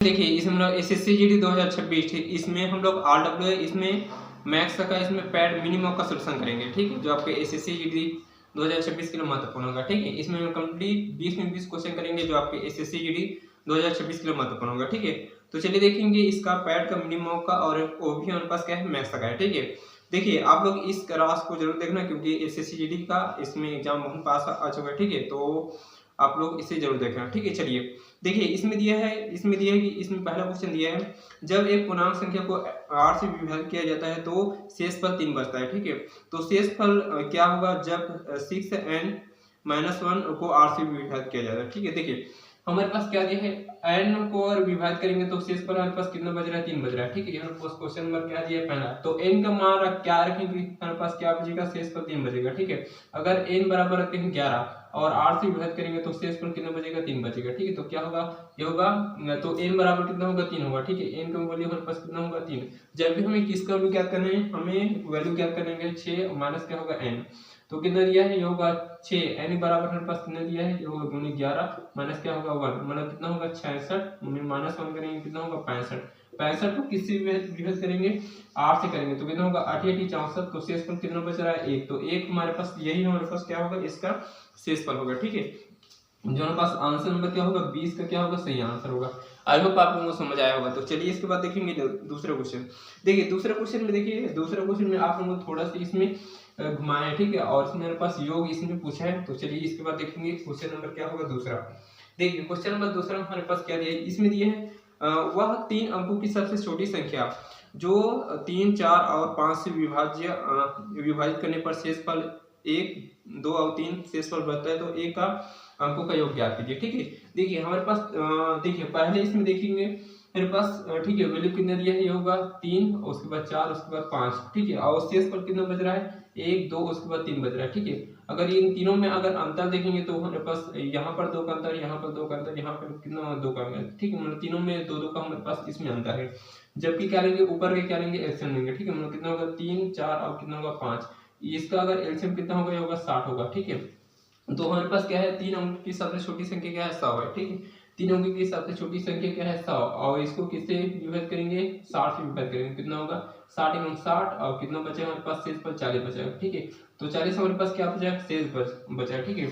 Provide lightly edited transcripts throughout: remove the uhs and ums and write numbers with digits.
देखिए इसमें हम लोग एसएससी जीडी 2026 ठीक, इसमें हम लोग आरडब्ल्यू इसमें मैथ्स का इसमें पैड मिनिमम का सोल्यूशन करेंगे। ठीक है, जो आपके एसएससी जीडी 2026 के लिए महत्वपूर्ण होगा। ठीक है, इसमें हम कंप्लीट 20 में 20 क्वेश्चन करेंगे जो आपके एसएससी जीडी 2026 के लिए महत्वपूर्ण होगा। ठीक है, तो चलिए देखेंगे इसका पैड का मिनिमम का और वो भी हमारे पास क्या है, मैथ्स का है। ठीक है, देखिए आप लोग इस क्लास को जरूर देखना क्योंकि एसएससी जीडी का इसमें एग्जाम बहुत पास आ चुका है। ठीक है, तो आप लोग इसे जरूर देखना। ठीक है, चलिए देखिए इसमें दिया है कि इसमें पहला क्वेश्चन दिया है, जब एक पूर्णांक संख्या को 8 से विभाजित किया जाता है तो शेषफल 3 बचता है। ठीक है, तो शेषफल क्या होगा जब 6n-1 को 8 से विभाजित किया जाता है। ठीक है, देखिए हमारे पास क्या दिया है, n को और विभाजित करेंगे तो शेषफल हमारे पास कितना बच रहा है, 3 बच रहा है। ठीक है, यहाँ पर क्वेश्चन नंबर क्या दिया है पहला, तो n का मान क्या रखेंगे, हमारे पास क्या बचेगा, शेषफल 3 बचेगा। ठीक है, अगर n बराबर रखते हैं 11 और 8 से विभाजित करेंगे तो शेषफल कितना बचेगा, 3 बचेगा। ठीक है, तो क्या होगा, ये होगा तो n बराबर कितना होगा, 3 होगा। ठीक है, n का वैल्यू हमारे पास कितना होगा, 3। जब भी हमें किसका वैल्यू ज्ञात करना है, हमें वैल्यू ज्ञात करेंगे 6 माइनस क्या होगा n, तो कितना दिया है, ये होगा 6। n बराबर हमारे पास कितना दिया है, ये होगा 11 माइनस क्या होगा 1, मतलब कितना होगा 66, माइनस 1 करेंगे कितना होगा 65। 65 को किससे विभाजित करेंगे, 8 से करेंगे तो कितना होगा 8 8 64, तो शेषफल कितना बच रहा है 1, तो 1 हमारे पास यही हमारे पास क्या होगा, इसका शेषफल होगा। ठीक है, जो हमारे पास आंसर नंबर क्या होगा, 20 का क्या होगा, सही आंसर होगा। आई होप आप लोगों को समझ आया होगा। तो चलिए इसके बाद देखेंगे दूसरा क्वेश्चन। देखिए दूसरे क्वेश्चन में, देखिए दूसरे क्वेश्चन में आप लोगों को थोड़ा सा इसमें घुमाया है। ठीक है, और इसमें मेरे पास योग इसमें पूछा है, तो चलिए इसके बाद देखेंगे क्वेश्चन नंबर क्या होगा दूसरा। देखिए क्वेश्चन नंबर दूसरा हमारे पास क्या दिया है, इसमें दिया है वह 3 अंकों की सबसे छोटी संख्या जो 3, 4 और 5 से विभाजित करने पर शेषफल 1, 2 और 3 शेषफल बचता है, तो 1 का अंकों का योग ज्ञात कीजिए। ठीक है, देखिए हमारे पास देखिए पहले इसमें देखेंगे मेरे पास ठीक है, वैल्यू कितना दिया है, ये होगा 3, उसके बाद 4, उसके बाद 5। ठीक है, और शेषफल कितना बच रहा है, 1, 2, उसके बाद 3 बच रहा है। ठीक है, अगर इन तीनों में अगर अंतर देखेंगे तो हमारे पास यहाँ पर 2 का अंतर, यहाँ पर 2 का अंतर, यहाँ पर कितना 2 का अंतर। ठीक है, मतलब तीनों में 2 2 का हमारे पास इसमें अंतर है। जबकि क्या लेंगे, ऊपर के क्या लेंगे, एलसीएम लेंगे। ठीक है, मतलब कितना होगा 3, 4 और कितना होगा 5, इसका अगर एलसीएम कितना होगा, ये होगा 60 होगा। ठीक है, तो हमारे पास क्या है, 3 अंक की सबसे छोटी संख्या क्या है, 100 है। ठीक है, 3 अंक की सबसे छोटी संख्या क्या है, 100, और इसको किससे विभाजित करेंगे, 60 से विभाजित करेंगे, कितना होगा 60 × 60, और कितना बचेगा हमारे पास शेषफल 40 बचेगा। ठीक है, तो 40 हमारे पास क्या बचा, शेष बचा। ठीक है,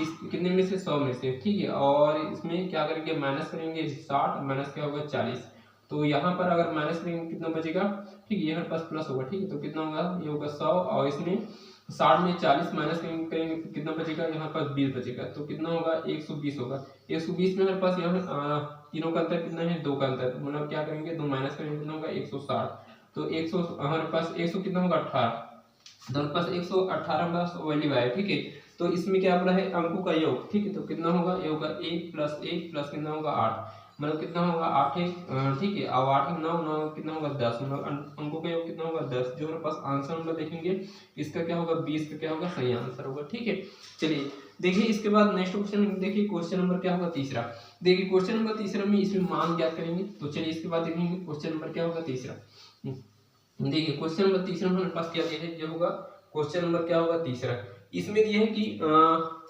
इस कितने में से, 100 में से। ठीक है, और इसमें क्या करेंगे, माइनस करेंगे 60 माइनस क्या होगा 40, तो यहाँ पर अगर माइनस करेंगे कितना बचेगा, ठीक है, ये हमारे पास प्लस होगा। ठीक है, तो कितना होगा, ये होगा 100, और इसमें 60 में 40 माइनस करेंगे तो कितना बचेगा, यहाँ पर 20 बचेगा, तो कितना होगा 120 होगा। 120 में हमारे पास यहाँ तीनों का अंतर कितना है, 2 का अंतर, मतलब क्या करेंगे, 2 माइनस करेंगे कितना होगा 160, तो 100 हमारे पास 100 कितना होगा 18, तो हमारे पास 118 प्लस वैल्यू है। ठीक है, तो इसमें क्या बोला है, अंकों का योग। ठीक है, तो कितना होगा, ये होगा 1 + 1 प्लस कितना होगा 8, मतलब कितना होगा 8 है। ठीक है, और 8 9 9 कितना होगा 10, मतलब अंकों का योग कितना होगा 10। जो हमारे पास आंसर नंबर देखेंगे इसका क्या होगा, 20 का क्या होगा, सही आंसर होगा। ठीक है, चलिए देखिए इसके बाद नेक्स्ट क्वेश्चन देखिए, क्वेश्चन नंबर क्या होगा तीसरा। देखिए क्वेश्चन नंबर तीसरा में इसमें मान ज्ञात करेंगे, तो चलिए इसके बाद देखेंगे क्वेश्चन नंबर क्या होगा तीसरा। देखिए क्वेश्चन नंबर तीसरा हमारे पास क्या दिया है, ये होगा क्वेश्चन नंबर क्या होगा तीसरा। इसमें दिया है कि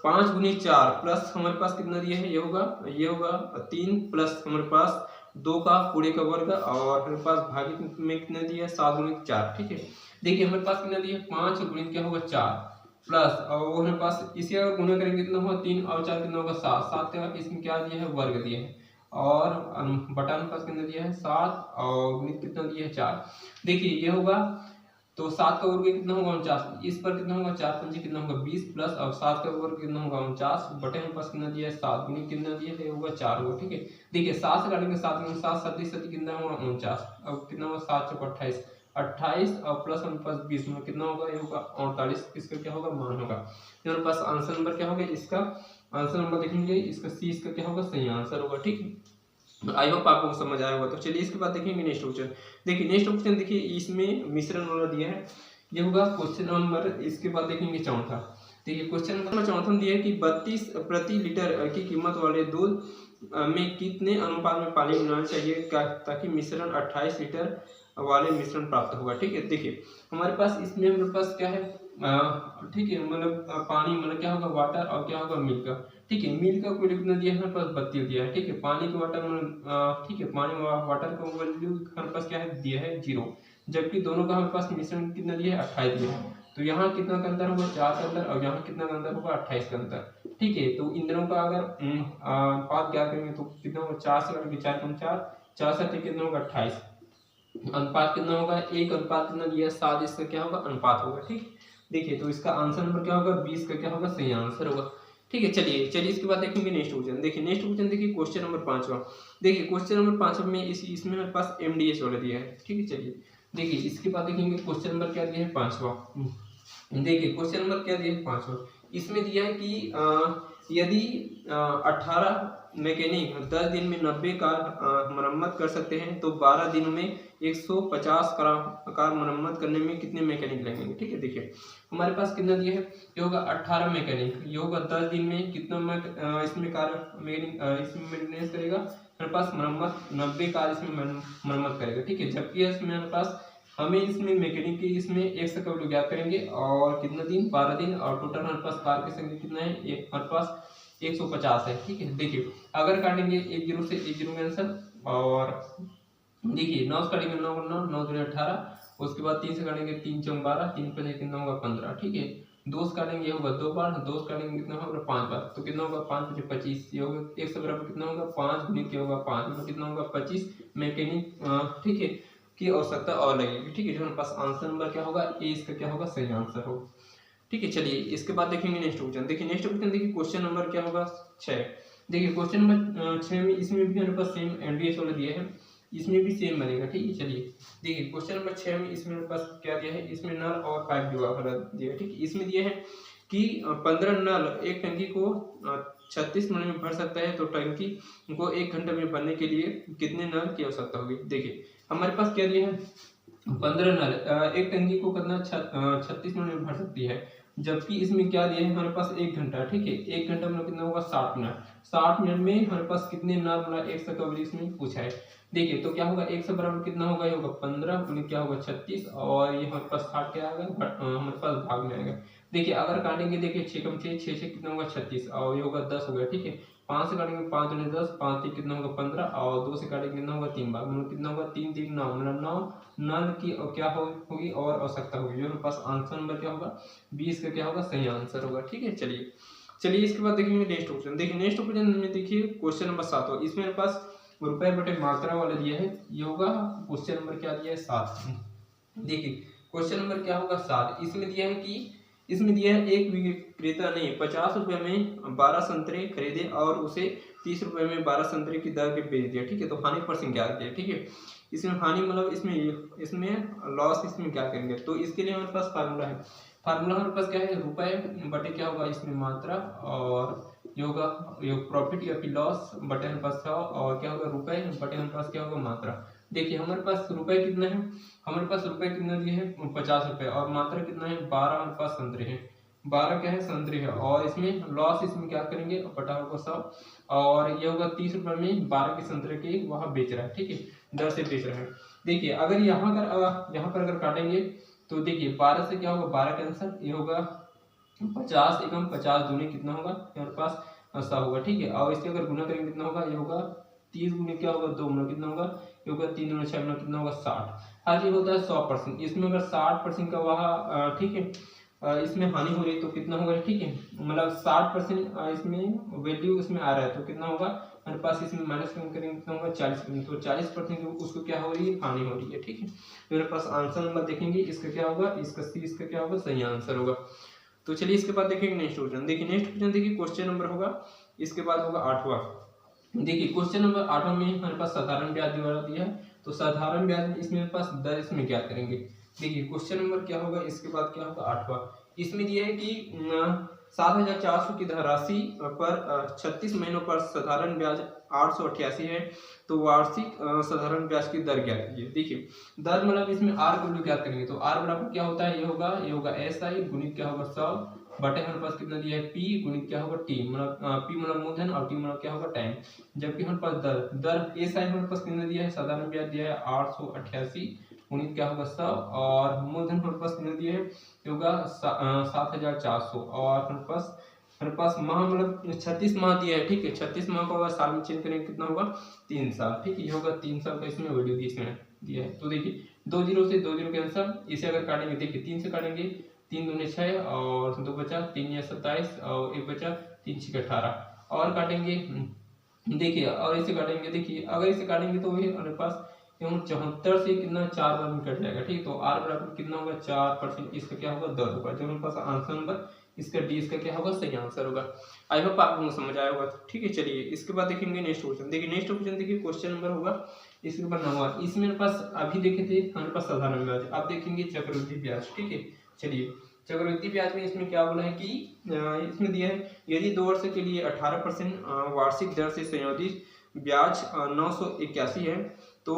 5 × 4 प्लस हमारे पास कितना दिया है, ये होगा 3 प्लस हमारे पास 2 का पूरे का वर्ग, और हमारे पास भागित में कितना दिया है, 7 × 4। ठीक है, देखिए हमारे पास कितना दिया है, 5 × क्या होगा 4 प्लस, और वो हमारे पास इसे अगर गुणा करेंगे कितना होगा, 3 और 4 कितना होगा 7, 7 का इसमें क्या दिया है, वर्ग दिया है, और बटा अनुपात कितना दिया है 7, और गुणित कितना दिया है 4। देखिए ये होगा, तो 7 का वर्ग कितना होगा 49, इस पर कितना होगा 4 पंजे कितना होगा 20 प्लस, और 7 का वर्ग कितना होगा 49 बटे हमारे पास कितना दिया है 7, गुणित कितना दिया है, होगा 4 होगा। ठीक है, देखिए 7 से काटेंगे 7 में 7 7 7 कितना होगा 49, अब कितना होगा 7 × 28 28, और प्लस हमारे पास 20 में कितना होगा, ये होगा 48, इसका क्या होगा, मान होगा। हमारे पास आंसर नंबर क्या होगा, इसका आंसर नंबर देखेंगे, इसका सी इसका क्या होगा, सही आंसर होगा। ठीक है, आई होप आपको समझ आया होगा। तो चलिए इसके बाद देखेंगे नेक्स्ट क्वेश्चन। देखिए नेक्स्ट क्वेश्चन देखिए, इसमें मिश्रण वाला दिया है, ये होगा क्वेश्चन नंबर, इसके बाद देखेंगे चौथा। देखिए क्वेश्चन नंबर चौथा में दिया है कि 32 प्रति लीटर की कीमत वाले दूध में कितने अनुपात में पानी मिलाना चाहिए ताकि मिश्रण 28 लीटर वाले मिश्रण प्राप्त होगा। ठीक है, देखिए हमारे पास इसमें क्या है, ठीक है, मतलब पानी मतलब क्या होगा, वाटर, और क्या होगा मिल्क। ठीक है। मिल्क का वैल्यू कितना दिया है हमारे पास 32 दिया है, ठीक है। पानी के वाटर ठीक है, पानी वाटर का वैल्यू हमारे पास क्या है दिया है 0, जबकि दोनों का हमारे पास मिश्रण कितना दिया है 28 दिया है। तो यहाँ कितना का अंतर होगा 4 का अंतर, और यहाँ कितना का अंतर होगा 28 का अंतर, ठीक है। तो इन दोनों का अगर अनुपात क्या करेंगे तो कितना होगा 4 से करेंगे 4 कम 4, 4 से कितना होगा 28, अनुपात कितना होगा 1 अनुपात कितना दिया है 7, इसका क्या होगा अनुपात होगा, ठीक। देखिए तो इसका आंसर नंबर क्या होगा 20 का क्या होगा सही आंसर होगा, ठीक है। चलिए इसके बाद देखेंगे नेक्स्ट क्वेश्चन। देखिए नेक्स्ट क्वेश्चन देखिए क्वेश्चन नंबर 5वां। देखिए क्वेश्चन नंबर 5 में इसमें हमारे पास एमडीएस वाला दिया है, ठीक है। चलिए देखिए इसके बाद देखेंगे क्वेश्चन नंबर क्या दिया है 5वां। देखिए क्वेश्चन नंबर क्या दिया है 5वां, इसमें दिया है कि यदि 18 मैकेनिक 10 दिन में 90 कार मरम्मत कर सकते हैं तो 12 दिनों में 150 कार मरम्मत करने में कितने मैकेनिक लगेंगे, ठीक है। देखिए हमारे पास कितना दिया है, ये होगा 18 मैकेनिक, ये होगा 10 दिन में कितना इसमें कार मैकेनिक इसमें मेंटेनेंस करेगा, हमारे पास मरम्मत 90 कार इसमें मरम्मत करेगा, ठीक है। जबकि इसमें हमारे पास हमें इसमें मैकेनिक की इसमें एक से कब ज्ञात करेंगे और कितना दिन 12 दिन, और टोटल हमारे पास कार की संख्या कितना है हमारे पास 150 है, ठीक है। देखिए अगर काटेंगे 1 0 से 1 0 कैंसिल, और देखिए 9 से काटेंगे 9 9 9 2 18, उसके बाद 3 से काटेंगे 3 4 12, 3 5 कितना होगा 15, ठीक है। 2 से काटेंगे होगा 2 बार, 2 से काटेंगे कितना होगा 5 बार, तो कितना होगा 5 5 25, ये होगा 1 से बराबर कितना होगा 5 गुणित क्या होगा 5, मतलब कितना होगा 25 मैकेनिक, ठीक है, की आवश्यकता और लगेगी, ठीक है। जो हमारे पास आंसर नंबर क्या होगा ए, इसका क्या होगा सही आंसर होगा, ठीक है। चलिए इसके बाद देखेंगे नेक्स्ट क्वेश्चन। देखिए नेक्स्ट क्वेश्चन देखिए क्वेश्चन नंबर क्या होगा 6। देखिए क्वेश्चन नंबर 6 में इसमें भी हमारे पास सेम एनडीएस वाला दिया है, इसमें भी सेम बनेगा, ठीक है। चलिए देखिए क्वेश्चन नंबर 6 में इसमें हमारे पास क्या दिया है, इसमें नल और पाइप विभाग वाला दिया है, ठीक है। इसमें दिया है कि 15 नल एक टंकी को 36 मिनट में भर सकता है, तो टंकी को 1 घंटे में भरने के लिए कितने नल की आवश्यकता होगी। देखिए हमारे पास क्या दिया है 15 नल एक टंकी को कितना 36 मिनट में भर सकती है, जबकि इसमें क्या दिया है हमारे पास 1 घंटा, ठीक है। 1 घंटा मतलब कितना होगा 60 मिनट, 60 मिनट में हमारे पास कितने नल मतलब 1 से कवर इसमें पूछा है। देखिए तो क्या होगा 1 से बराबर कितना होगा, ये होगा 15 गुणित क्या होगा 36, और ये हमारे पास 60 क्या आएगा हमारे पास भाग में आएगा। देखिए अगर काटेंगे देखिए 6 कम 6 6 से कितना होगा 36, और ये होगा 10 हो गया, ठीक है। 5 से काटेंगे 5 दूनी 10, 5 3 कितना होगा 15, और 2 से काटेंगे कितना होगा 3 बार, मतलब कितना होगा 3 3 9, मतलब 9 नल की और क्या होगी और आवश्यकता होगी, जो हमारे पास आंसर नंबर क्या होगा 20 का क्या होगा सही आंसर होगा, ठीक है। चलिए इसके बाद देखेंगे नेक्स्ट क्वेश्चन। देखिए नेक्स्ट क्वेश्चन में देखिए क्वेश्चन नंबर 7 हो, इसमें मेरे पास रुपए बटे मात्रा वाला दिया है, ये होगा क्वेश्चन नंबर क्या दिया है 7। देखिए क्वेश्चन नंबर क्या होगा 7, इसमें दिया है कि इसमें दिया है एक विक्रेता ने 50 रुपए में 12 संतरे खरीदे और उसे 30 रुपए में 12 संतरे की दर पे बेच दिया, ठीक है। तो हानि परसेंट क्या किया, ठीक है। इसमें हानि मतलब इसमें लॉस इसमें क्या करेंगे, तो इसके लिए हमारे पास फार्मूला है। फार्मूला हमारे पास क्या है रुपए बटे क्या होगा इसमें मात्रा, और ये होगा प्रॉफिट या फिर लॉस बटे हमारे पास 100, और क्या होगा रुपए बटे हमारे पास क्या होगा मात्रा। देखिए हमारे पास रुपए कितना है, हमारे पास रुपए कितना दिए है 50 रुपए, और मात्रा कितना है 12 हमारे पास संतरे हैं, 12 क्या है संतरे है, और इसमें लॉस इसमें क्या करेंगे बटा होगा 100, और ये होगा 30 रुपए में 12 के संतरे के वहां बेच रहा है, ठीक है, दर से बेच रहा है। देखिए अगर यहाँ पर अगर काटेंगे तो देखिए 12 से क्या होगा 12 कैंसर, ये होगा 50 एकम 50 दूनी कितना होगा हमारे पास 100 होगा, ठीक है। और इससे अगर गुना करेंगे कितना होगा, ये होगा 30 गुने क्या होगा 2 मतलब कितना होगा, ये होगा 3 गुने 6 मतलब कितना होगा 60। हाँ ये होता है 100%, इसमें अगर 60% का वहाँ ठीक है इसमें हानि हो रही है तो कितना होगा, ठीक है, मतलब 60% इसमें वैल्यू इसमें आ रहा है तो कितना होगा हमारे पास इसमें माइनस करेंगे कितना होगा 40%, तो 40% उसको क्या हो रही है हानि हो रही है, ठीक है। मेरे पास आंसर नंबर देखेंगे इसका क्या होगा, इसका सी इसका क्या होगा सही आंसर होगा। तो चलिए इसके बाद देखेंगे नेक्स्ट क्वेश्चन। देखिए नेक्स्ट क्वेश्चन देखिए क्वेश्चन नंबर होगा इसके बाद होगा 8वां। देखिए क्वेश्चन नंबर 8वां में हमारे पास साधारण ब्याज वाला दिया है, तो साधारण ब्याज इसमें मेरे पास दर इसमें क्या करेंगे। देखिए क्वेश्चन नंबर क्या होगा इसके बाद क्या होगा 8वां, इसमें दिया है कि 7,400 की धनराशि पर 36 महीनों पर साधारण ब्याज 888 है, तो वार्षिक साधारण ब्याज की दर क्या कीजिए। देखिए दर मतलब इसमें आर को क्या करेंगे, तो आर बराबर क्या होता है, ये होगा एस आई गुणित क्या होगा 100 बटे हमारे पास कितना दिया है पी गुणित क्या होगा टी, मतलब पी मतलब मूलधन और टी मतलब क्या होगा टाइम। जबकि हमारे पास दर एस आई हमारे पास कितना दिया है, साधारण ब्याज दिया है 888 गुणित क्या होगा 100, और मूलधन हमारे पास कितना दिया है होगा 7,400, और हमारे पास हमारे पास माह मतलब 36 माह दिया है, ठीक है। 36 माह को अगर साल में चेंज करेंगे कितना होगा 3 साल, ठीक है। ये होगा 3 साल का इसमें वैल्यू दिया है। तो देखिए 2 जीरो से 2 जीरो कैंसिल, इसे अगर काटेंगे देखिए 3 से काटेंगे 3 दूनी 6 और 2 बचा 3 या 27 और 1 बचा 3 6 18 और काटेंगे देखिए, और इसे काटेंगे देखिए, अगर इसे काटेंगे तो वही हमारे पास 74 से कितना 4 बार में कट जाएगा, ठीक। तो r बराबर कितना होगा 4%, इसका क्या होगा 10 होगा। जो हमारे पास आंसर नंबर इसका डी इसका क्या होगा सही आंसर होगा। आई होप आप लोगों को समझ आया होगा, ठीक है। चलिए इसके बाद देखेंगे नेक्स्ट क्वेश्चन। देखिए नेक्स्ट क्वेश्चन देखिए क्वेश्चन नंबर होगा इसके ऊपर 9वां। इसमें मेरे पास अभी देखे थे हमारे पास साधारण ब्याज, अब देखेंगे चक्रवृद्धि ब्याज, ठीक है। चलिए चक्रवृद्धि ब्याज में इसमें क्या बोला है कि इसमें दिया है यदि 2 वर्ष के लिए 18% वार्षिक दर से संयोजित ब्याज 981 है तो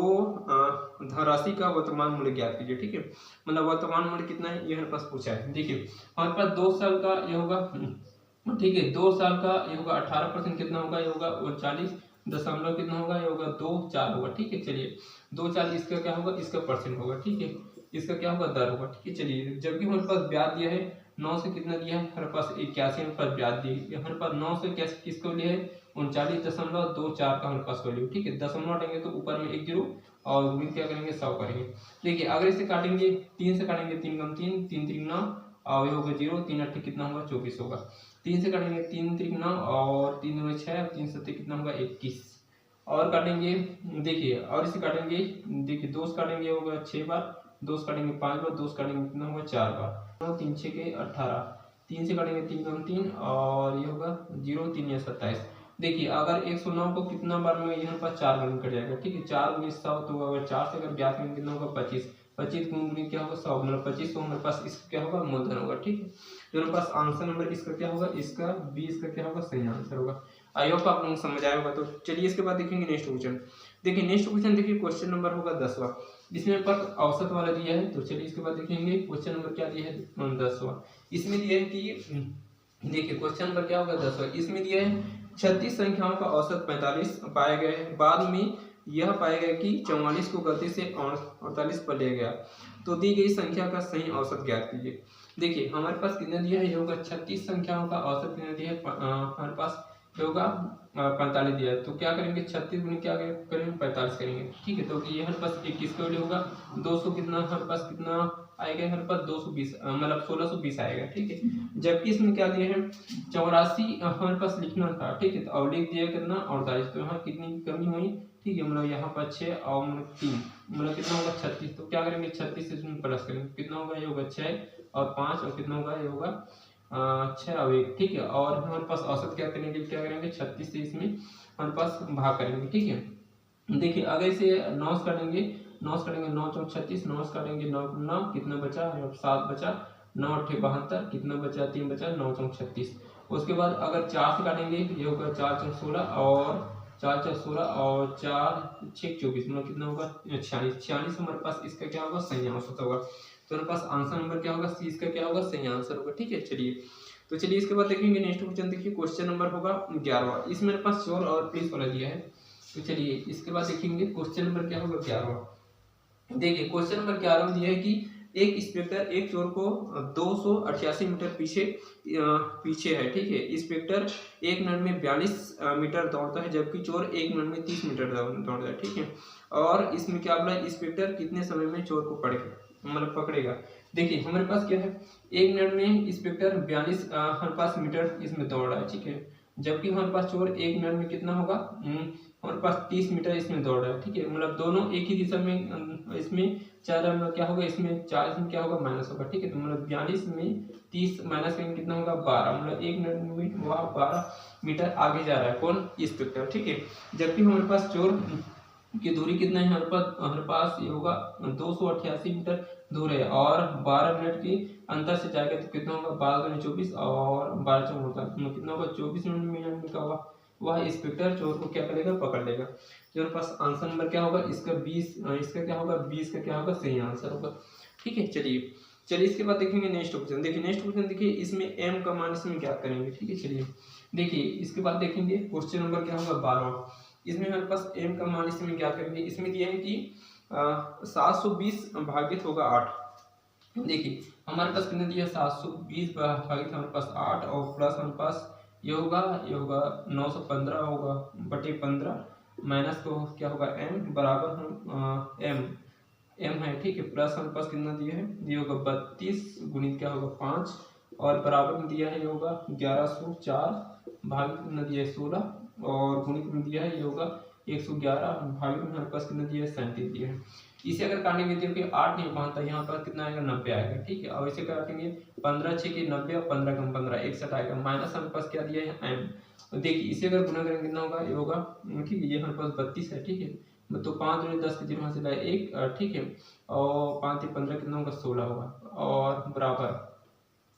धनराशि का वर्तमान मूल्य ज्ञात कीजिए, ठीक है। मतलब वर्तमान मूल्य कितना है ये हमारे पास पूछा है। देखिए हमारे पास 2 साल का ये होगा, ठीक है। 2 साल का ये होगा 18% कितना होगा, ये होगा 39 दशमलव कितना होगा, ये होगा 24 होगा, ठीक है। चलिए 24 इसका क्या होगा, इसका परसेंट होगा, ठीक है। इसका क्या होगा दर होगा, ठीक है। चलिए जबकि हमारे पास ब्याज दिया है 9 से कितना दिया है हमारे पास 81 हमारे पास ब्याज दी है। हमारे पास 9 से कैसे किसको लिया है 39.24 का हमारे पास वैल्यू, ठीक है। दशमलव हटाएंगे तो ऊपर में 1 जीरो और गुणित क्या करेंगे 100 करेंगे। देखिए अगर इसे काटेंगे 3 से काटेंगे 3 कम 3 3 3 9 और ये होगा 0 3 8 कितना होगा 24 होगा। 3 से काटेंगे 3 3 9 और 3 2 6 3 7 कितना होगा 21 और काटेंगे देखिए, और इसे काटेंगे देखिए 2 से काटेंगे होगा 6 बार, 2 से काटेंगे 5 बार, 2 से काटेंगे कितना होगा 4 बार, 3 6 के 18, 3 से काटेंगे 3 कम 3 और ये होगा 0 3 या 27। देखिए अगर 109 को कितना बार में यहाँ पर 4 बार में कट जाएगा, ठीक है। 4 गुनी 100 तो अगर 4 से अगर ब्याज में कितना होगा 25, 25 गुनी क्या होगा 100, मतलब 25 तो हमारे पास इसका क्या होगा मूलधन होगा, ठीक है। जो हमारे पास आंसर नंबर इसका क्या होगा, इसका बी इसका क्या होगा सही आंसर होगा। आई होप आप लोगों को समझ आया होगा। तो चलिए इसके बाद देखेंगे नेक्स्ट क्वेश्चन। देखिए नेक्स्ट क्वेश्चन देखिए क्वेश्चन नंबर होगा 10वां, इसमें पर औसत वाला दिया है। तो चलिए इसके बाद देखेंगे क्वेश्चन नंबर क्या दिया है 10वां। इसमें दिया है कि देखिए क्वेश्चन नंबर क्या होगा 10वां, इसमें दिया है 36 संख्याओं का औसत 45 पाया गया है, बाद में यह पाया गया कि 44 को गलती से 48 पर ले गया, तो दी गई संख्या का सही औसत ज्ञात कीजिए। देखिए हमारे पास कितना दिया है, ये होगा 36 संख्याओं का औसत कितना दिया है हमारे पास होगा 45 दिया है। तो क्या करेंगे 36 गुने क्या करेंगे 45 करेंगे, ठीक है। तो ये हमारे पास 21 का वैल्यू होगा 200 कितना हमारे पास कितना आएगा हमारे पास 220 मतलब 1620 आएगा, ठीक है। जबकि इसमें क्या दिया है 84 हमारे पास लिखना था, ठीक है। तो अब लिख दिया कितना 48, तो यहाँ कितनी कमी हुई, ठीक है। मतलब यहाँ पर 6 और 3 मतलब कितना होगा 36। तो क्या करेंगे 36 से इसमें प्लस करेंगे कितना होगा, ये होगा 6 और 5 और कितना होगा ये होगा 6 और 1, ठीक है। और हमारे पास औसत क्या करेंगे 36 से इसमें हमारे पास भाग करेंगे, ठीक है। देखिए अगर इसे 9 से काटेंगे 9 चौक 36, 9 से काटेंगे 9 9 कितना बचा 7 बचा, 9 8 72 कितना बचा 3 बचा, 9 चौक 36। उसके बाद अगर 4 से काटेंगे ये होगा 4 चौक 16 और 4 चौक 16 और 4 6 24 मतलब कितना होगा 46 हमारे पास इसका क्या होगा सही औसत होगा। तो हमारे पास आंसर नंबर क्या होगा सी इसका क्या होगा सही आंसर होगा, ठीक है। चलिए तो चलिए इसके बाद देखेंगे नेक्स्ट क्वेश्चन। देखिए क्वेश्चन नंबर होगा 11वां, इसमें मेरे पास चोर और पुलिस वाला दिया है। तो चलिए इसके बाद देखेंगे क्वेश्चन नंबर क्या होगा 11वां। देखिए क्वेश्चन नंबर 11 में दिया है कि एक इंस्पेक्टर एक चोर को 288 मीटर पीछे है, ठीक है। इंस्पेक्टर 1 मिनट में 42 मीटर दौड़ता है, जबकि चोर 1 मिनट में 30 मीटर दौड़ता है, ठीक है। और इसमें क्या बोला इंस्पेक्टर कितने समय में चोर को मतलब पकड़ेगा। देखिए हमारे पास क्या है 1 मिनट में इंस्पेक्टर 42 हमारे पास मीटर इसमें दौड़ रहा है, ठीक है। जबकि हमारे पास चोर 1 मिनट में कितना होगा हमारे पास 30 मीटर इसमें दौड़ रहा है, ठीक है। मतलब दोनों एक ही दिशा में इसमें 4 मतलब क्या होगा इसमें 4 इसमें क्या होगा माइनस होगा, ठीक है। तो मतलब 42 में 30 माइनस करेंगे कितना होगा 12, मतलब 1 मिनट में वह 12 मीटर आगे जा रहा है कौन इंस्पेक्टर, ठीक है। जबकि हमारे पास चोर की दूरी कितना है हमारे पास ये होगा 288 मीटर दूर है और 12 मिनट के अंतर से जाएगा तो कितना होगा 12 दूनी 24 और 12 चौक होता है कितना होगा 24 मिनट का हुआ वह इंस्पेक्टर चोर को क्या करेगा पकड़ लेगा। जो हमारे पास आंसर नंबर क्या होगा इसका 20 इसका क्या होगा 20 का क्या होगा सही आंसर होगा, ठीक है। चलिए इसके बाद देखेंगे नेक्स्ट क्वेश्चन। देखिए नेक्स्ट क्वेश्चन देखिए इसमें m का मान इसमें क्या करेंगे, ठीक है। चलिए देखिए इसके बाद देखेंगे क्वेश्चन नंबर क्या होगा 12वां, इसमें हमारे पास m का मान इसमें क्या करेंगे। इसमें दिया है कि 720 भागित होगा 8, देखिए हमारे पास कितने दिया 720 भागित हमारे पास 8 और प्लस हमारे पास ये होगा 915 होगा बटे 15 माइनस को क्या होगा m बराबर हम m है ठीक है, प्लस हमारे पास कितना दिया है, ये होगा 32 गुणित क्या होगा 5 और बराबर में दिया है ये होगा 1104 भागित कितना दिया है 16 और गुणित में दिया है ये होगा 111 भागित में हमारे पास कितना दिया है 37 दिया है। इसे अगर काटेंगे देखिए 8 नहीं पहुंचता, यहाँ पर कितना आएगा 90 आएगा ठीक है। और इसे काटेंगे 15 6 के 90 और 15 कम 15 61 आएगा माइनस हमारे पास क्या दिया है m। और देखिए इसे अगर गुना करेंगे कितना होगा, ये होगा ठीक है, ये हमारे पास 32 है ठीक है, तो 5 और 10 के 0 हासिल है 1 ठीक है, और 5 से 15 कितना होगा 16 होगा और बराबर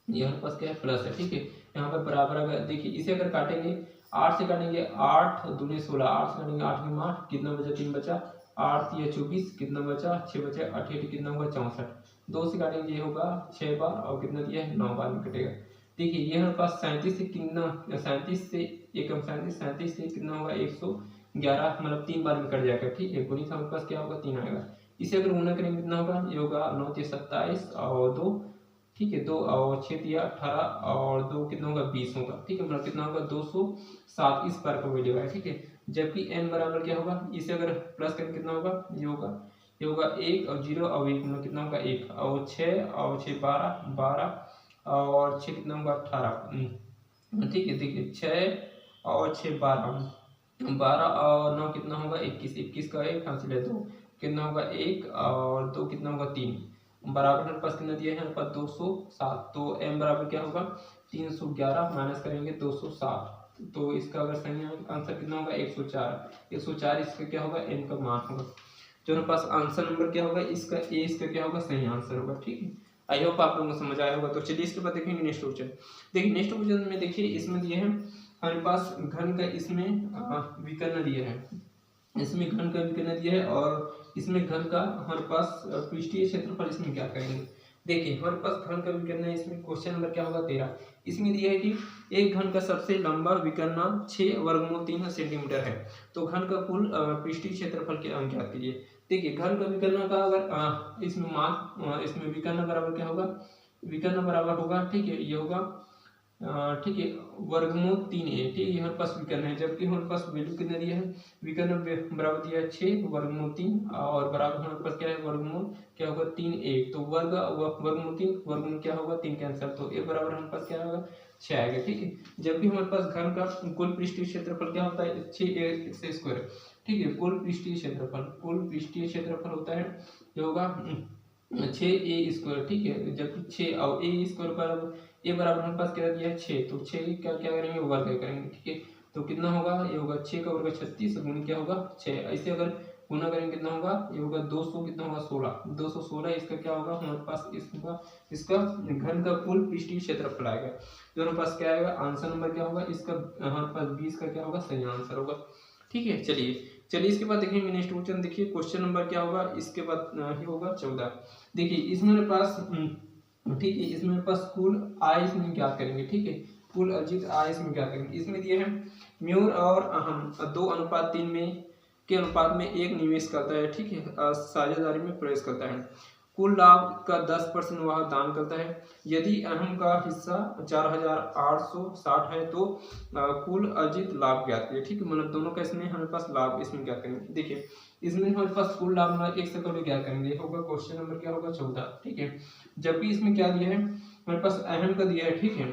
ये हमारे पास क्या है प्लस है ठीक है। यहाँ पर बराबर अगर देखिए इसे अगर काटेंगे 8 से काटेंगे 8 दूनी 16, 8 से काटेंगे 8 में 8 कितना बचा 3 बचा, 8 या 24 कितना बचा 6 बचा 88 कितना होगा 64, 2 से काटेंगे ये होगा 6 बार और कितना दिया है 9 बार में कटेगा। देखिए ये हमारे पास 37 से कितना 37 से एकम 37 से कितना होगा 111 मतलब 3 बार में कट जाएगा ठीक है, गुणित हमारे पास क्या होगा 3 आएगा। इसे अगर गुना करेंगे कितना होगा, ये होगा 9 से 27 और 2 ठीक है, 2 और 6 दिया 18 और 2 कितना होगा 20 होगा ठीक है, मतलब कितना होगा 207 इस बार का वैल्यू है ठीक है। जबकि n बराबर क्या होगा, इसे अगर प्लस करें कितना होगा, ये होगा 1 और 0 और 1 मतलब कितना होगा 1 और 6 और 6 12 और 6 कितना होगा 18 ठीक है। देखिए 6 और 6 12 और 9 कितना होगा 21 का 1 हासिल है 2 कितना होगा 1 और 2 कितना होगा 3 बराबर हमारे पास कितना दिया है हमारे पास 207, तो m बराबर क्या होगा 311 माइनस करेंगे 207, तो इसका अगर सही आंसर कितना होगा 104 इसका क्या होगा m का मान होगा। जो हमारे पास आंसर नंबर क्या होगा इसका a, इसका क्या होगा सही आंसर होगा ठीक है। आई होप आप लोगों को समझ आया होगा। तो चलिए इसके बाद देखेंगे नेक्स्ट क्वेश्चन। देखिए नेक्स्ट क्वेश्चन में देखिए इसमें दिए हैं हमारे पास घन का इसमें विकर्ण दिया है, इसमें घन का विकर्ण दिया है और इसमें घन का हमारे पास पृष्ठीय क्षेत्रफल इसमें क्या करेंगे। देखिए हमारे पास घन का विकर्ण है, इसमें क्वेश्चन नंबर क्या होगा 13, इसमें दिया है कि एक घन का सबसे लंबा विकर्ण 6 वर्गमूल 3 सेंटीमीटर है, तो घन का कुल पृष्ठीय क्षेत्रफल ज्ञात कीजिए। देखिए घन का विकर्ण का अगर इसमें मान इसमें विकर्ण बराबर क्या होगा, विकर्ण बराबर होगा ठीक है, ये होगा ठीक है वर्गमूल 3a ठीक है, हमारे पास विकर्ण है, जबकि हमारे पास वैल्यू कितना दिया है, विकर्ण बराबर दिया है 6 वर्गमूल 3 और बराबर हमारे पास क्या है वर्गमूल क्या होगा 3a, तो वर्गमूल 3 वर्गमूल क्या होगा 3 कैंसिल, तो a बराबर हमारे पास क्या होगा 6 आएगा ठीक है। जबकि हमारे पास घन का कुल पृष्ठीय क्षेत्रफल क्या होता है 6a स्क्वायर ठीक है, कुल पृष्ठीय क्षेत्रफल होता है जो होगा 6a स्क्वायर ठीक है, जबकि 6 और a स्क्वायर बराबर ए बराबर हमारे पास क्या दिया है 6, तो 6 का क्या करेंगे वर्ग करेंगे ठीक है, तो कितना होगा ये होगा 6 का वर्ग 36 गुणित क्या होगा 6, ऐसे अगर गुना करेंगे कितना होगा ये होगा 200 कितना होगा 216 इसका क्या होगा हमारे पास इसका घन का कुल पृष्ठीय क्षेत्रफल आएगा। जो हमारे पास क्या आएगा आंसर नंबर क्या होगा इसका हमारे पास 20 का क्या होगा सही आंसर होगा ठीक है। चलिए इसके बाद देखेंगे नेक्स्ट क्वेश्चन। देखिए क्वेश्चन नंबर क्या होगा इसके बाद ये होगा 14। देखिए इसमें मेरे पास ठीक है, इसमें मेरे पास कुल आय इसमें क्या करेंगे ठीक है, कुल अर्जित आय इसमें क्या करेंगे, इसमें दिए हैं म्यूर और हम 2:3 में के अनुपात में एक निवेश करता है ठीक है, साझेदारी में प्रवेश करता है, कुल लाभ का 10% वह दान करता है, यदि अहम का हिस्सा 4860 है तो कुल अर्जित लाभ ज्ञात कीजिए ठीक है, मतलब दोनों का इसमें हमारे पास लाभ इसमें क्या करेंगे। देखिए इसमें हमारे पास कुल लाभ में एक से कभी क्या करेंगे होगा क्वेश्चन नंबर क्या होगा 14 ठीक है, जबकि इसमें क्या दिया है हमारे पास अहम का दिया है ठीक है,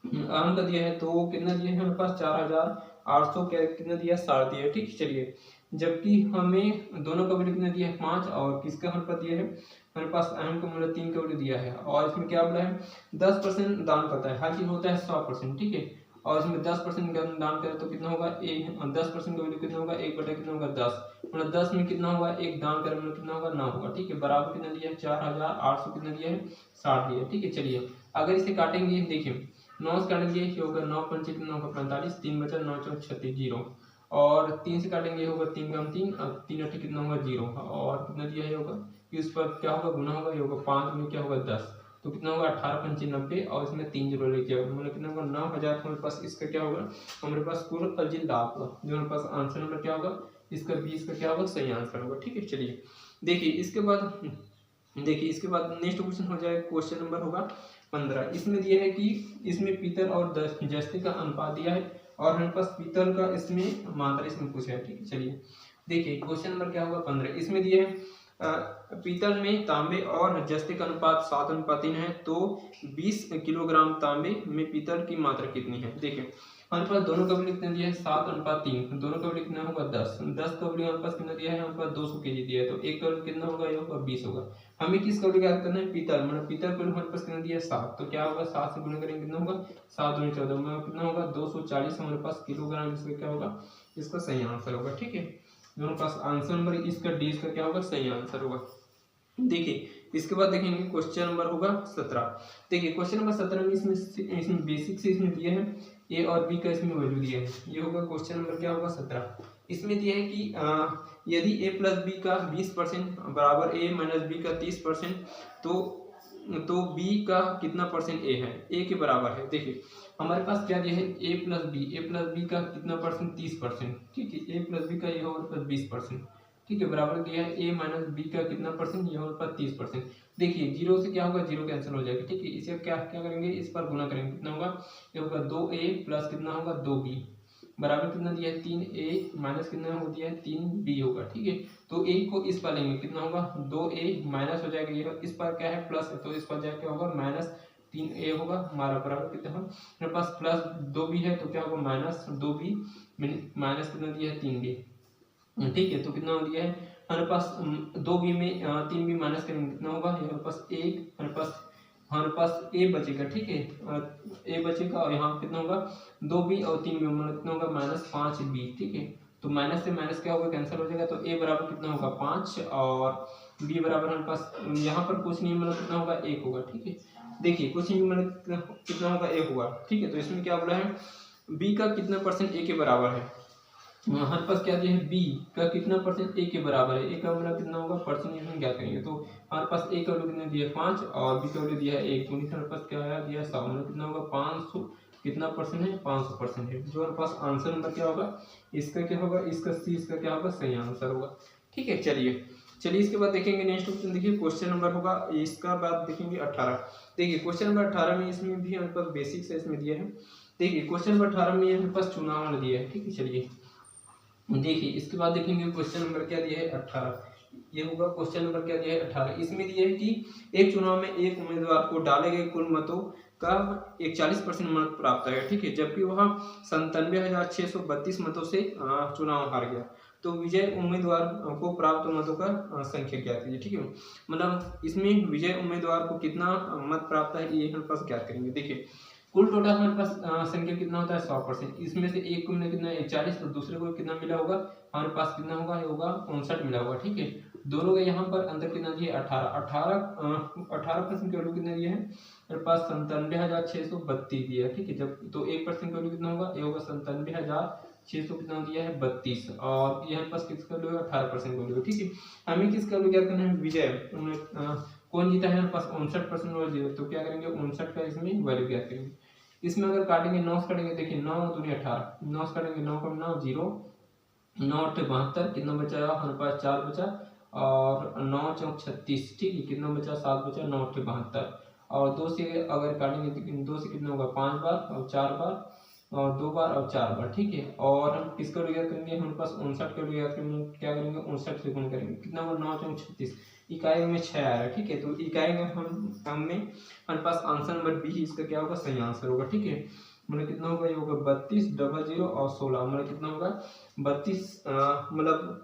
अहम का दिया है तो कितना दिया है हमारे पास 4800 कितना दिया 60 दिया है ठीक है। चलिए जबकि हमें दोनों का वैल्यू कितना दिया है 5 और किसका हमारे पास दिया है हमारे पास अहम का मूल्य 3 का वैल्यू दिया है, और इसमें क्या बोला है 10% दान करता है, हर चीज होता है 100% ठीक है, और इसमें 10% दान करें तो कितना होगा 10% का वैल्यू कितना होगा 1 बटा कितना होगा 10, मतलब 10 में कितना होगा एक दान करें मतलब कितना होगा 9 होगा ठीक है, बराबर कितना दिया है 4800 कितना दिया है 60 दिया है ठीक है। चलिए अगर इसे काटेंगे देखिए 9 से काटेंगे ये होगा 9 पंच कितना होगा 45, 3 बचा 9 चौक 36 0, और 3 से काटेंगे होगा 3 कम 3 3 अट्ठे कितना होगा 0, और कितना दिया है होगा इस पर क्या होगा गुना होगा ये होगा 5 में क्या होगा 10, तो कितना होगा 18 पंचे 90 और इसमें 3 जीरो लेके आओगे मतलब कितना होगा 9000 हमारे पास इसका क्या होगा हमारे पास कुल अर्जित लाभ होगा, जो हमारे पास आंसर नंबर क्या होगा इसका 20 का क्या होगा सही आंसर होगा ठीक है। चलिए देखिए इसके बाद देखिए इसके बाद नेक्स्ट क्वेश्चन हो जाएगा, क्वेश्चन नंबर होगा 15। इसमें दिया है कि इसमें पीतल और जस्ते का अनुपात दिया है और हमारे पास पीतल का इसमें मात्रा इसमें पूछा है। ठीक है, चलिए देखिए क्वेश्चन नंबर क्या होगा 15। इसमें दिए है पीतल में तांबे और जस्ते का अनुपात 7:3 है, तो 20 किलोग्राम तांबे में पीतल की मात्रा कितनी है। देखिए हमारे पास दोनों का वैल्यू कितना दिया है 7:3, दोनों का वैल्यू कितना होगा 10, 10 का वैल्यू हमारे पास कितना दिया है, हमारे पास 200 केजी दिया है, तो एक का वैल्यू कितना होगा, ये होगा 20 होगा। हमें किस का वैल्यू ज्ञात करना है, पीतल, मतलब पीतल का वैल्यू हमारे पास कितना दिया है 7, तो क्या होगा 7 से गुणा करेंगे कितना होगा 7 दूनी 14 में कितना होगा 240 हमारे पास किलोग्राम, इसका क्या होगा, इसका सही आंसर होगा। ठीक है, दोनों पास आंसर नंबर इसका डी इसका क्या होगा, सही आंसर होगा। देखिए इसके बाद देखेंगे क्वेश्चन नंबर होगा 17। देखिए क्वेश्चन नंबर 17 में इसमें बेसिक से इसमें दिए हैं ए और बी का इसमें वैल्यू दिया है। ये होगा क्वेश्चन नंबर क्या होगा 17। इसमें दिया है कि यदि a प्लस बी का 20% बराबर a माइनस बी का 30%, तो b का कितना परसेंट a है, a के बराबर है। देखिए हमारे पास क्या दिया है a प्लस बी का कितना परसेंट 30%। ठीक है, a प्लस बी का ये होगा प्लस 20%। ठीक है, बराबर दिया है a माइनस बी का कितना परसेंट, ये होगा 30%। देखिए जीरो से क्या होगा, जीरो कैंसिल हो जाएगा। ठीक है, इसे क्या क्या करेंगे, इस पर गुना करेंगे, कितना होगा, ये होगा 2a प्लस कितना होगा 2b बराबर कितना दिया है 3a माइनस कितना हो दिया है 3b होगा। ठीक है, तो a को इस पर लेंगे कितना होगा 2a माइनस हो जाएगा, ये इस पर क्या है प्लस है, तो इस पर जाकर क्या होगा माइनस 3a होगा हमारा, बराबर कितना होगा मेरे पास प्लस 2b है, तो क्या होगा माइनस 2b माइनस कितना दिया है 3b। ठीक है, तो कितना हो दिया है हमारे पास 2b में 3b माइनस करेंगे कितना होगा, हमारे पास एक हमारे पास a बचेगा। ठीक है, a बचेगा और यहाँ कितना होगा 2b और 3b मतलब कितना होगा माइनस 5b। ठीक है, तो माइनस से माइनस क्या होगा, कैंसिल हो जाएगा, तो a बराबर कितना होगा 5 और b बराबर हमारे पास यहाँ पर कुछ नहीं मतलब कितना होगा 1 होगा। ठीक है, देखिए कुछ नहीं मतलब कितना होगा 1 होगा। ठीक है, तो इसमें क्या बोला है b का कितना परसेंट a के बराबर है, हमारे पास क्या दिया है b का कितना परसेंट a के बराबर है, a का मतलब कितना होगा परसेंट इसमें क्या करेंगे, तो हमारे पास a का वैल्यू कितना दिया है 5 और b का वैल्यू दिया है 1, तो हमारे पास क्या है दिया है 100, मतलब कितना होगा 500 कितना परसेंट है 500% है। जो हमारे पास आंसर नंबर क्या होगा, इसका क्या होगा, इसका सी इसका क्या होगा सही आंसर होगा। ठीक है, चलिए इसके बाद देखेंगे नेक्स्ट क्वेश्चन। देखिए क्वेश्चन नंबर होगा इसका बाद देखेंगे 18। देखिए क्वेश्चन नंबर 18 में इसमें भी हमारे पास बेसिक से इसमें दिया है। देखिए क्वेश्चन नंबर 18 में हमारे पास चुनाव दिया है। ठीक है, चलिए देखिए इसके बाद देखेंगे क्वेश्चन नंबर क्या दिया है 18। ये होगा क्वेश्चन नंबर क्या दिया है 18। इसमें दिया है कि एक चुनाव में एक उम्मीदवार को डाले गए कुल मतों का 41% मत प्राप्त है। ठीक है, जबकि वह 97,632 मतों से चुनाव हार गया, तो विजय उम्मीदवार को प्राप्त मतों का संख्या ज्ञात कीजिए। ठीक है, मतलब इसमें विजय उम्मीदवार को कितना मत प्राप्त है ये हम पास ज्ञात करेंगे। देखिए कुल टोटल हमारे पास संख्या कितना होता है 100%, इसमें से एक को मिला कितना 41, तो दूसरे को कितना मिला होगा हमारे पास कितना होगा, ये होगा 59 मिला होगा। ठीक है, दोनों का यहाँ पर अंतर कितना दिया 18% की वैल्यू कितना दिया है हमारे पास 97,632 दिया है। ठीक है, जब तो 1% की वैल्यू कितना होगा, ये होगा 97,600 कितना दिया है 32, और यहाँ पास किसका वैल्यू है 18% का वैल्यू। ठीक है, हमें किसका वैल्यू क्या करना है, विजय कौन जीता है हमारे पास 59% वैल्यू, तो क्या करेंगे 59 का इसमें वैल्यू क्या करेंगे। इसमें अगर काटेंगे 9 से काटेंगे, देखिए 9 दूनी 18, 9 से काटेंगे 9 का 9 0, 9 8 72, कितना बचा हमारे पास 4 बचा, और 9 4 36। ठीक है, कितना बचा 7 बचा, 9 8 72, और 2 से अगर काटेंगे 2 से कितना होगा 5 बार और 4 बार और 2 बार और 4 बार। ठीक है, और हम किसका वैल्यू करेंगे हमारे पास 59 का वैल्यू करेंगे, क्या करेंगे 59 से गुण करेंगे, कितना होगा 9 4 36, इकाई में 6 आ रहा है। ठीक है, तो इकाई में हमने हमारे पास आंसर नंबर बी इसका क्या होगा सही आंसर होगा। ठीक है, मतलब कितना होगा, ये होगा 32 00 और 16, मतलब कितना होगा 32 मतलब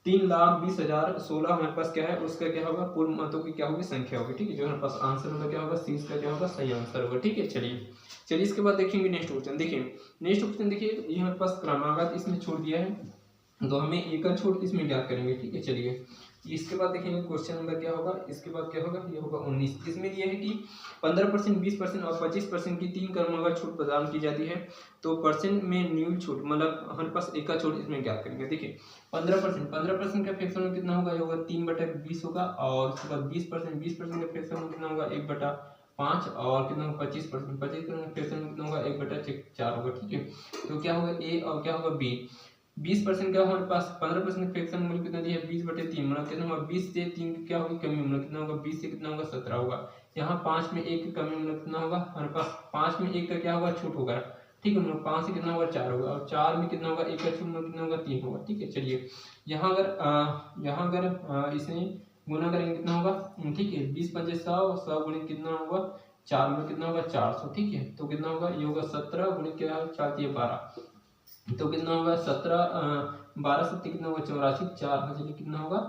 3,20,016 हमारे पास क्या है उसका क्या होगा कुल मतों की क्या होगी संख्या होगी। ठीक है, जो हमारे पास आंसर होगा क्या होगा सी इसका क्या होगा सही आंसर होगा। ठीक है, चलिए इसके बाद देखेंगे नेक्स्ट क्वेश्चन। देखिए नेक्स्ट क्वेश्चन देखिए ये हमारे पास क्रमागत इसमें छोड़ दिया है, तो हमें एकल छोड़ इसमें ज्ञात करेंगे। ठीक है, चलिए इसके बाद देखेंगे क्वेश्चन नंबर क्या होगा, इसके बाद क्या होगा, ये होगा 19। इसमें यह है कि 15%, 20% और 25% की 3 क्रमागत छूट प्रदान की जाती है, तो परसेंट में न्यूल छूट मतलब हमारे पास एकल छूट इसमें ज्ञात करेंगे। देखिए 15% का फ्रैक्शन में कितना होगा, ये होगा 3/20 होगा, और उसके बाद 20% का फ्रैक्शन में कितना होगा 1/5, और कितना होगा 25% का फ्रैक्शन में कितना होगा 1/4 होगा। ठीक है, तो क्या होगा ए और क्या होगा बी, 20% क्या हमारे पास 15% फ्रैक्शन मूल्य कितना दिया है 20/3, मतलब कितना होगा 20 से 3 क्या होगी कमी, मतलब कितना होगा 20 से कितना होगा 17 होगा। यहाँ 5 में 1 की कमी, मतलब कितना होगा हमारे पास 5 में 1 का क्या होगा छूट होगा, ठीक है, मतलब 5 से कितना होगा 4 होगा, और 4 में कितना होगा 1 का छूट, मतलब कितना होगा 3 होगा, ठीक है। चलिए यहाँ अगर इसे गुना करेंगे कितना होगा, ठीक है, 20 × 5 = 100, 100 × कितना होगा 4 में कितना होगा 400, ठीक है, तो कितना होगा ये होगा 17 × क्या 4 × 12, तो कितना होगा 12 7 कितना होगा 84, 4 हासिल कितना होगा,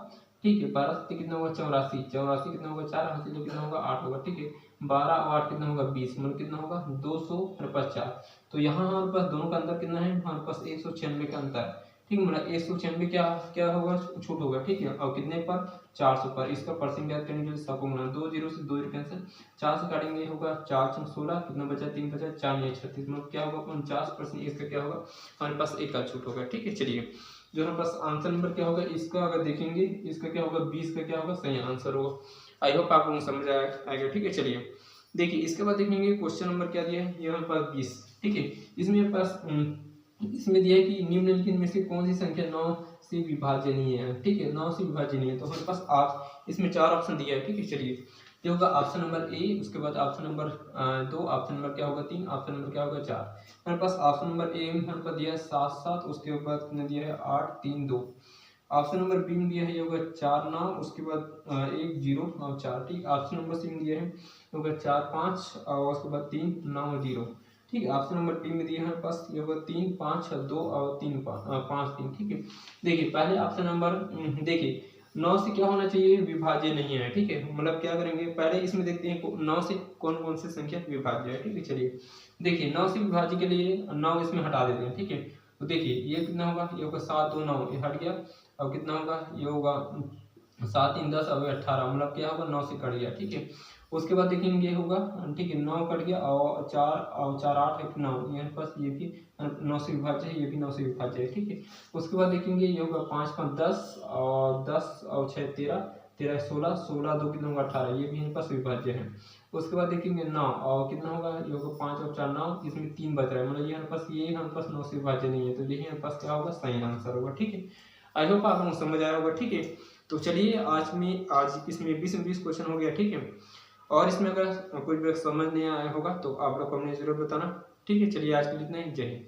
ठीक है, 12 7 कितना होगा 84, 84 कितना होगा 4 हासिल कितना होगा 8 होगा, ठीक है, 12 और 8 कितना होगा 20, मतलब कितना होगा 250। तो यहाँ हमारे पास दोनों का अंतर कितना है, हमारे पास 196 का अंतर है, ठीक है, मतलब 196 क्या क्या होगा छूट होगा, ठीक है, और कितने पर 400 पर। इसका परसेंट ज्ञात करने के लिए सबको गुना 2 0 से 2 कैंसिल, 4 से काटेंगे होगा 4 × 16 कितना बचा 3 बचा 4 में 36, मतलब क्या होगा 49%, इसका क्या होगा हमारे पास 1 का छूट होगा, ठीक है। चलिए जो हमारे पास आंसर नंबर क्या होगा इसका अगर देखेंगे इसका क्या होगा 20 का क्या होगा सही आंसर होगा। आई होप आप लोगों को समझ आएगा, ठीक है। चलिए देखिए इसके बाद देखेंगे क्वेश्चन नंबर क्या दिया है, ये हमारे पास 20, ठीक है, इसमें हमारे पास इसमें दिया है कि निम्नलिखित में से कौन सी संख्या 9 से विभाजनीय है, ठीक है, 9 से विभाजनीय है, तो हमारे पास आप इसमें 4 ऑप्शन दिया है, ठीक है। चलिए ये होगा ऑप्शन नंबर ए, उसके बाद ऑप्शन नंबर 2, ऑप्शन नंबर क्या होगा 3, ऑप्शन नंबर क्या होगा 4। हमारे पास ऑप्शन नंबर ए में हमारे पास दिया है 7 7, उसके बाद कितना दिया है 8 3 2, ऑप्शन नंबर बी में दिया है ये होगा 4 9, उसके बाद 1 0 और 4, ठीक। ऑप्शन नंबर सी में दिया है होगा 4 5 और उसके बाद 3 9 0, ठीक है। ऑप्शन नंबर डी में दिया है हमारे पास ये होगा 3 5 2 और 3 5 3, ठीक है। देखिए पहले ऑप्शन नंबर देखिए 9 से क्या होना चाहिए विभाज्य नहीं है, ठीक है, मतलब क्या करेंगे पहले इसमें देखते हैं 9 से कौन कौन सी संख्या विभाज्य है, ठीक है। चलिए देखिए 9 से विभाज्य के लिए 9 इसमें हटा देते हैं, ठीक है, तो देखिए ये कितना होगा ये होगा 7 2 9 ये हट गया, अब कितना होगा ये होगा 7 3 10 अब 18, मतलब क्या होगा 9 से कट गया, ठीक है। उसके बाद देखेंगे ये होगा, ठीक है, 9 कट गया और 4 8 1 9, यहाँ पास ये भी 9 से विभाज्य है, ये भी 9 से विभाज्य है, ठीक है। उसके बाद देखेंगे ये होगा 5 5 10 और 10 और 6 13 13 16 16 2 कितना होगा 18, ये भी यहाँ पास विभाज्य है। उसके बाद देखेंगे 9 और कितना होगा ये होगा 5 और 4 9, इसमें 3 बच रहा है, मतलब ये हमारे पास 9 से विभाज्य नहीं है, तो यही हमारे पास क्या होगा सही आंसर होगा, ठीक है। आई होप आप लोगों को समझ आया होगा, ठीक है। तो चलिए आज इसमें 20 में 20 क्वेश्चन हो गया, ठीक है। और इसमें अगर कोई भी समझ नहीं आया होगा तो आप लोग को हमें जरूर बताना, ठीक है। चलिए आज के लिए इतना ही, जय हिंद।